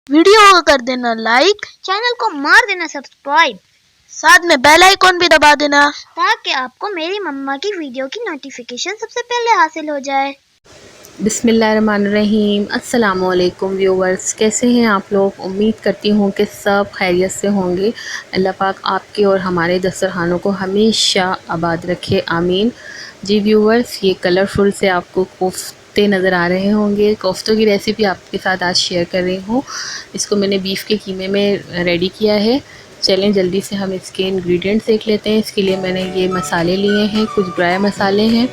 Video को कर देना लाइक, चैनल को मार देना सब्सक्राइब, साथ में बेल आइकॉन भी दबा देना ताकि आपको मेरी मम्मा की वीडियो की नोटिफिकेशन सबसे पहले हासिल हो जाए। बिस्मिल्लाहिर्रहमानिर्रहीम। अस्सलामुअलैकुम व्यूवर्स, कैसे हैं आप लोग? उम्मीद करती हूँ कि सब खैरियत से होंगे। अल्लाह पाक आपके और हमारे दस्तरखानों को हमेशा आबाद रखे, आमीन। जी व्यूवर्स, ये कलरफुल से आपको कोफ्ते नज़र आ रहे होंगे। कोफ्तों की रेसिपी आपके साथ आज शेयर कर रही हूँ। इसको मैंने बीफ के कीमे में रेडी किया है। चलें जल्दी से हम इसके इंग्रेडिएंट्स देख लेते हैं। इसके लिए मैंने ये मसाले लिए हैं, कुछ ड्राई मसाले हैं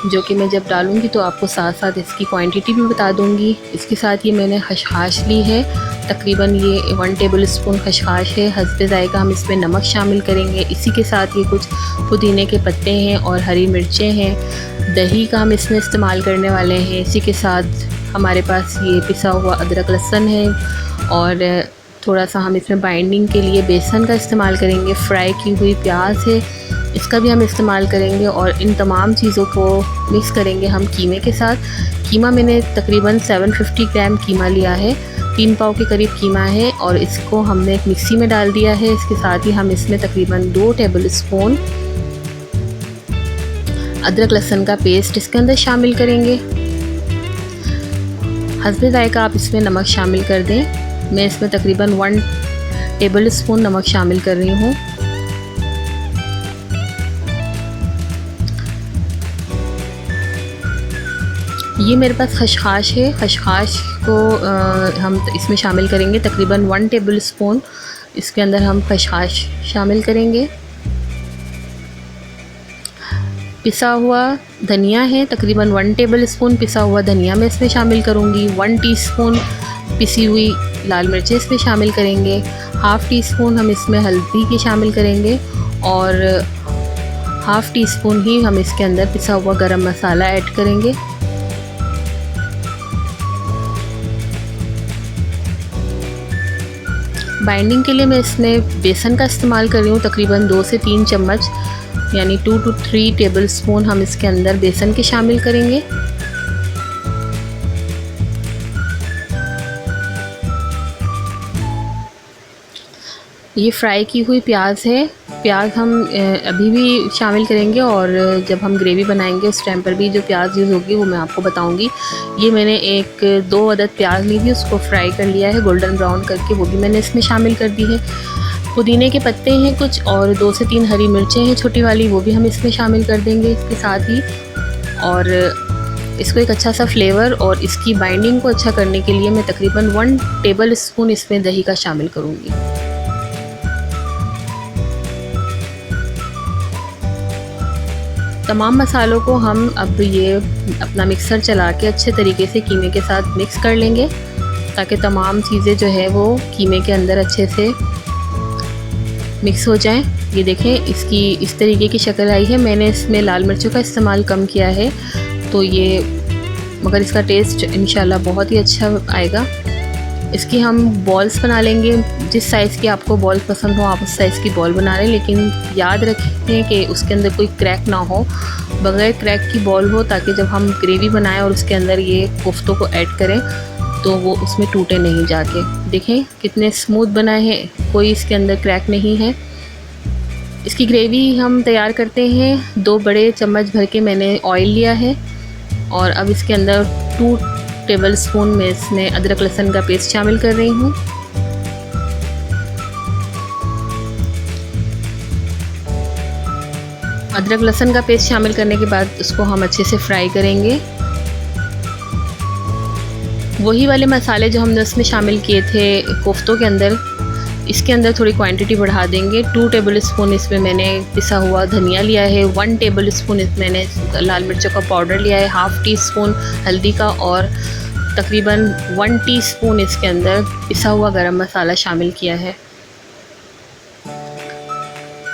जो कि मैं जब डालूंगी तो आपको साथ साथ इसकी क्वांटिटी भी बता दूंगी। इसके साथ ये मैंने खशखाश ली है, तकरीबन ये 1 टेबल स्पून खशखाश है। हस्बे ज़ायका हम इसमें नमक शामिल करेंगे। इसी के साथ ये कुछ पुदीने के पत्ते हैं और हरी मिर्चें हैं। दही का हम इसमें इस्तेमाल करने वाले हैं। इसी के साथ हमारे पास ये पिसा हुआ अदरक लहसुन है और थोड़ा सा हम इसमें बाइंडिंग के लिए बेसन का इस्तेमाल करेंगे। फ्राई की हुई प्याज है, इसका भी हम इस्तेमाल करेंगे और इन तमाम चीज़ों को मिक्स करेंगे हम कीमे के साथ। कीमा मैंने तकरीबन 750 ग्राम कीमा लिया है, 3 पाव के करीब कीमा है और इसको हमने एक मिक्सी में डाल दिया है। इसके साथ ही हम इसमें तकरीबन 2 टेबल स्पून अदरक लहसुन का पेस्ट इसके अंदर शामिल करेंगे। हस्बे ज़ायका आप इसमें नमक शामिल कर दें। मैं इसमें तकरीबन 1 टेबल स्पून नमक शामिल कर रही हूँ। ये मेरे पास खशखाश है, खशखाश को हम इसमें शामिल करेंगे। तकरीबन 1 टेबल स्पून इसके अंदर हम खशखाश शामिल करेंगे। पिसा हुआ धनिया है, तकरीबन 1 टेबल स्पून पिसा हुआ धनिया मैं इसमें शामिल करूँगी। 1 टीस्पून पिसी हुई लाल मिर्चें इसमें शामिल करेंगे। हाफ़ टी स्पून हम इसमें हल्दी की शामिल करेंगे और हाफ़ टी स्पून ही हम इसके अंदर पिसा हुआ गरम मसाला ऐड करेंगे। बाइंडिंग के लिए मैं इसमें बेसन का इस्तेमाल कर रही हूँ। तकरीबन 2 से 3 चम्मच यानी 2 to 3 टेबल स्पून हम इसके अंदर बेसन के शामिल करेंगे। ये फ्राई की हुई प्याज है, प्याज हम अभी भी शामिल करेंगे और जब हम ग्रेवी बनाएंगे उस टाइम पर भी जो प्याज यूज़ होगी वो मैं आपको बताऊंगी। ये मैंने 1-2 अदद प्याज ली थी, उसको फ्राई कर लिया है गोल्डन ब्राउन करके, वो भी मैंने इसमें शामिल कर दी है। पुदीने के पत्ते हैं कुछ और 2 से 3 हरी मिर्चें हैं छोटी वाली, वो भी हम इसमें शामिल कर देंगे इसके साथ ही। और इसको एक अच्छा सा फ्लेवर और इसकी बाइंडिंग को अच्छा करने के लिए मैं तकरीबन 1 टेबल स्पून इसमें दही का शामिल करूँगी। तमाम मसालों को हम अब ये अपना मिक्सर चला के अच्छे तरीके से कीमे के साथ मिक्स कर लेंगे ताकि तमाम चीज़ें जो है वो कीमे के अंदर अच्छे से मिक्स हो जाएं। ये देखें, इसकी इस तरीके की शक्ल आई है। मैंने इसमें लाल मिर्चों का इस्तेमाल कम किया है तो ये, मगर इसका टेस्ट इंशाल्लाह बहुत ही अच्छा आएगा। इसकी हम बॉल्स बना लेंगे। जिस साइज़ की आपको बॉल पसंद हो आप उस साइज़ की बॉल बना लें, लेकिन याद रखें कि उसके अंदर कोई क्रैक ना हो, बगैर क्रैक की बॉल हो, ताकि जब हम ग्रेवी बनाएं और उसके अंदर ये कोफ्तों को ऐड करें तो वो उसमें टूटे नहीं जाके। देखें कितने स्मूथ बनाए हैं, कोई इसके अंदर क्रैक नहीं है। इसकी ग्रेवी हम तैयार करते हैं। 2 बड़े चम्मच भर के मैंने ऑयल लिया है और अब इसके अंदर 2 टेबल स्पून में इसमें अदरक लहसुन का पेस्ट शामिल कर रही हूँ। अदरक लहसुन का पेस्ट शामिल करने के बाद उसको हम अच्छे से फ्राई करेंगे। वही वाले मसाले जो हमने उसमें शामिल किए थे कोफ्तों के अंदर, इसके अंदर थोड़ी क्वांटिटी बढ़ा देंगे। 2 टेबल स्पून इसमें मैंने पिसा हुआ धनिया लिया है, 1 टेबल स्पून इसमें मैंने लाल मिर्चों का पाउडर लिया है, हाफ़ टी स्पून हल्दी का और तकरीबन 1 टीस्पून इसके अंदर पिसा हुआ गरम मसाला शामिल किया है।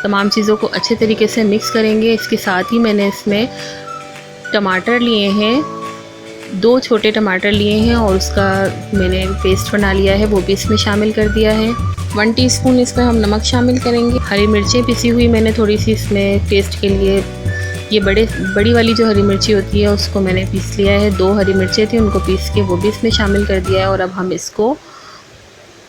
तमाम चीज़ों को अच्छे तरीके से मिक्स करेंगे। इसके साथ ही मैंने इसमें टमाटर लिए हैं, 2 छोटे टमाटर लिए हैं और उसका मैंने पेस्ट बना लिया है, वो भी इसमें शामिल कर दिया है। 1 टीस्पून इसमें हम नमक शामिल करेंगे। हरी मिर्चें पिसी हुई मैंने थोड़ी सी इसमें टेस्ट के लिए, ये बड़ी वाली जो हरी मिर्ची होती है उसको मैंने पीस लिया है। 2 हरी मिर्चें थी, उनको पीस के वो भी इसमें शामिल कर दिया है और अब हम इसको